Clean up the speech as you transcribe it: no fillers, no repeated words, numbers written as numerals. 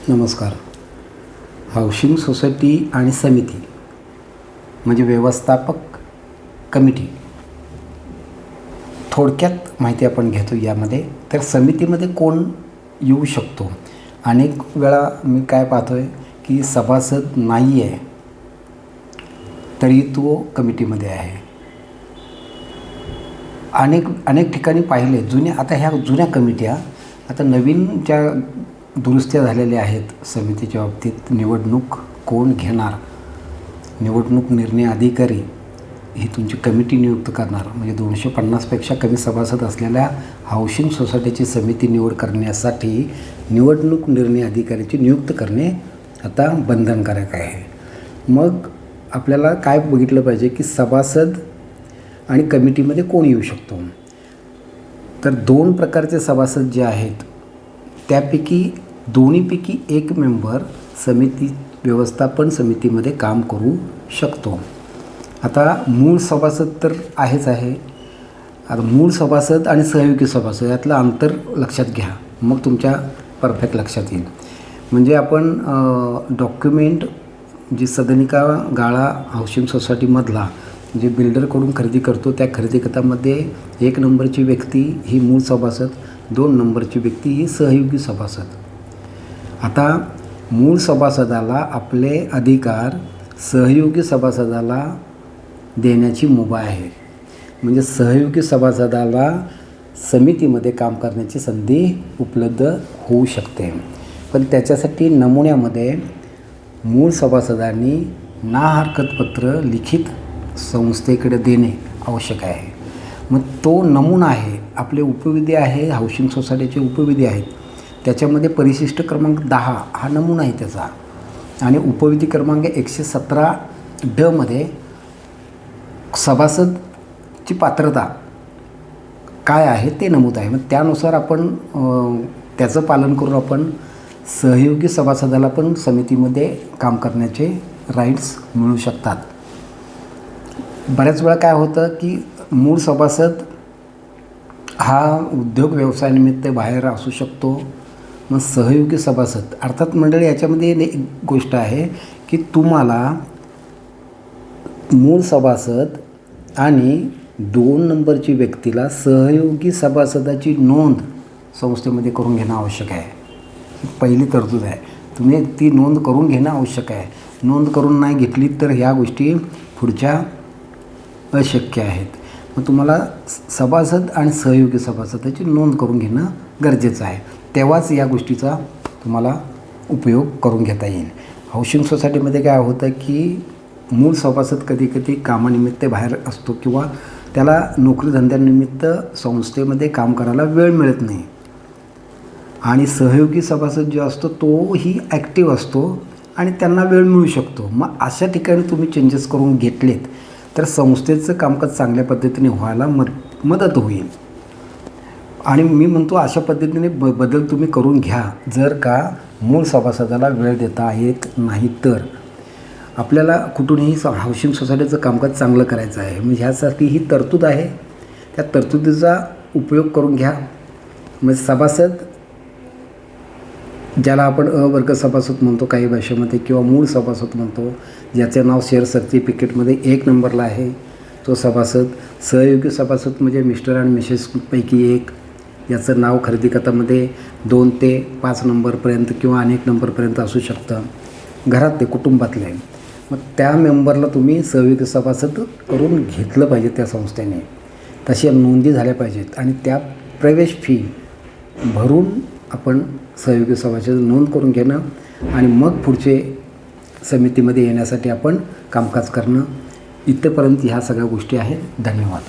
नमस्कार. Housing society आणि समिती म्हणजे व्यवस्थापक कमिटी, थोडक्यात माहिती आपण घेतो यामध्ये. तर समितीमध्ये कोण येऊ शकतो? अनेक वेळा मी काय पाहतो आहे की सभासद नाही आहे तरी तो कमिटीमध्ये आहे. अनेक ठिकाणी पाहिले आता ह्या जुन्या कमिट्या, आता नवीन ज्या दुरुस्त्या झालेल्या आहेत समितीच्या बाबतीत, निवडणूक कोण घेणार, निवडणूक निर्णय अधिकारी ही तुमची कमिटी नियुक्त करणार. म्हणजे 250पेक्षा कमी सभासद असलेल्या हाऊसिंग सोसायटीची समिती निवड करण्यासाठी निवडणूक निर्णय अधिकाऱ्याची नियुक्त करणे आता बंधनकारक आहे. मग आपल्याला काय बघितलं पाहिजे की सभासद आणि कमिटीमध्ये कोण येऊ शकतो? तर 2 प्रकारचे सभासद जे आहेत त्यापैकी दोन्हीपैकी एक मेंबर व्यवस्थापन समितीमध्ये काम करू शकतो. आता मूळ सभासद तर आहेच आहे. आता मूळ सभासद आणि सहयोगी सभासद यातलं अंतर लक्षात घ्या, मग तुमच्या परफेक्ट लक्षात येईल. म्हणजे आपण डॉक्युमेंट जी सदनिका गाळा हाऊसिंग सोसायटीमधला जे बिल्डरकडून खरेदी करतो त्या खरेदी खतामध्ये 1 नंबरची व्यक्ती ही मूळ सभासद, 2 नंबरची व्यक्ती ही सहयोगी सभासद. आता मूळ सभासदाला आपले अधिकार सहयोगी सभासदाला देण्याची मुभा आहे. म्हणजे सहयोगी सभासदाला समितीमध्ये काम करण्याची संधी उपलब्ध होऊ शकते. पण त्याच्यासाठी नमुन्यामध्ये मूळ सभासदांनी नाहरकतपत्र लिखित संस्थेकडे देणे आवश्यक आहे. मग तो नमुना आहे, आपले उपविधी आहे, हाऊसिंग सोसायटीचे उपविधी आहेत, त्याच्यामध्ये परिशिष्ट क्रमांक 10 हा नमुना आहे त्याचा. आणि उपविधी क्रमांक 117D मध्ये सभासदची पात्रता काय आहे ते नमूद आहे. मग त्यानुसार आपण त्याचं पालन करून आपण सहयोगी सभासदाला पण समितीमध्ये काम करण्याचे राईट्स मिळू शकतात. बऱ्याच वेळा काय होतं की मूळ सभासद हा उद्योग व्यवसायानिमित्त बाहेर असू शकतो. मग सहयोगी सभासद अर्थात मंडळी याच्यामध्ये एक गोष्ट आहे की तुम्हाला मूळ सभासद आणि 2 नंबरची व्यक्तीला सहयोगी सभासदाची नोंद संस्थेमध्ये करून घेणं आवश्यक आहे. पहिली तरतूद आहे, तुम्ही ती नोंद करून घेणं आवश्यक आहे. नोंद करून नाही घेतली तर ह्या गोष्टी पुढच्या अशक्य आहेत. मग तुम्हाला सभासद आणि सहयोगी सभासदाची नोंद करून घेणं गरजेचं आहे. तेव्हाच या गोष्टीचा तुम्हाला उपयोग करून घेता येईल. हाऊसिंग सोसायटीमध्ये काय होतं की मूळ सभासद कधी कामानिमित्त बाहेर असतो किंवा त्याला नोकरीधंद्यानिमित्त संस्थेमध्ये काम करायला वेळ मिळत नाही. आणि सहयोगी सभासद जो असतो तोही ॲक्टिव्ह असतो आणि त्यांना वेळ मिळू शकतो. मग अशा ठिकाणी तुम्ही चेंजेस करून घेतलेत तर संस्थेचं कामकाज चांगल्या पद्धतीने व्हायला मदत होईल. आणि मी म्हणतो अशा पद्धतीने बदल तुम्ही करून घ्या. जर का मूळ सभासदाला वेळ देता येत नाही तर आपल्याला कुठूनही हाऊसिंग सोसायटीचं कामकाज चांगलं करायचं आहे. म्हणजे ह्यासाठी ही तरतूद आहे, त्या तरतुदीचा उपयोग करून घ्या. म्हणजे सभासद ज्याला आपण अवर्ग सभासद म्हणतो काही भाषेमध्ये किंवा मूळ सभासद म्हणतो, ज्याचं नाव शेअर सर्टिफिकेटमध्ये 1 नंबरला आहे तो सभासद. सहयोगी सभासद म्हणजे मिस्टर आणि मिसेसपैकी एक, याचं नाव खरेदी खतामध्ये 2 ते 5 नंबरपर्यंत किंवा अनेक नंबरपर्यंत असू शकतं, घरात ते कुटुंबातले. मग त्या मेंबरला तुम्ही सहयोगी सभासद करून घेतलं पाहिजे त्या संस्थेने. तशा नोंदी झाल्या पाहिजेत आणि त्या प्रवेश फी भरून आपण सहयोगी सभासद नोंद करून घेणं आणि मग पुढचे समितीमध्ये येण्यासाठी आपण कामकाज करणं, इथपर्यंत ह्या सगळ्या गोष्टी आहेत. धन्यवाद.